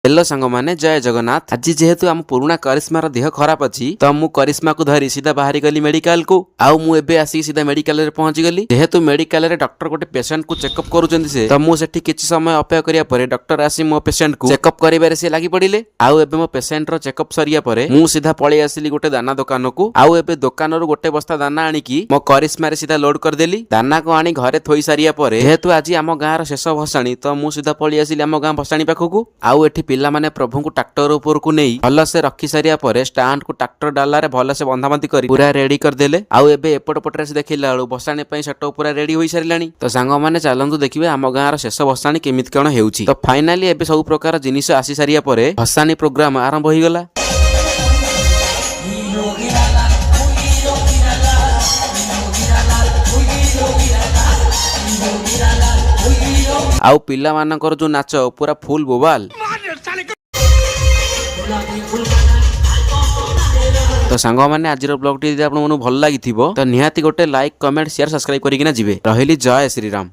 Hello सांग माने जय जगन्नाथ। आज जेहेतु आम पुराणा करिश्मार देह खराब अच्छी तो मु करिश्मा को धरी सीधा बाहर गली मेडिकल को आउ मु एबे आसी सीधा मेडिकल रे पहुंची गली। जेहेतु मेडिकल रे डॉक्टर गोटे पेशेंट को चेकअप करूचंदी से तो मु सेठी किछि समय अपेक्षा करिया परे डॉक्टर आसी मो पेशेंट को चेकअप करिबारे से लागि पड़िले। आउ एबे मो पेशेंट रो चेकअप सरिया परे मु सीधा पळी आसिली गोटे दाना दुकान को। आउ एबे दुकान रो गोटे बस्ता दाना आनी की मो करिश्मा रे सीधा लोड कर देली। दाना को आनी घरे थोई सारिया परे जेहेतु आज आम गाँ रो शेष भसाणी तो मु सीधा पळी आसिली आम गाँ भसाणी पाखकू। आउ एठी पिला माने प्रभु ट्रैक्टर ऊपर को नहीं भल से रखी सारिया परे स्टैंड को ट्रैक्टर डाला रे भल से बंधाबंधी करी पूरा रेडी कर देले। आउ एबे एपट पटरे से देखिला बेलू भसाणी पई सेटअप पूरा रेडी होई सारिलानी। तो सांग माने चलंतु देखिबे आम गाँ रो शेष भसाणी केमिति कोन हेउची। तो फाइनली एबे सब प्रकार जिनिस आसी सारिया परे भसाणी प्रोग्राम आरंभ होई गला। आउ पिला मानकर जो नाच पूरा फुल बोबाल। तो सांग माने आज ब्लॉग टी आपन भल लगी तो निहाती गोटे लाइक कमेंट शेयर सब्सक्राइब करिकिना जिवे। रहिली जय श्री राम।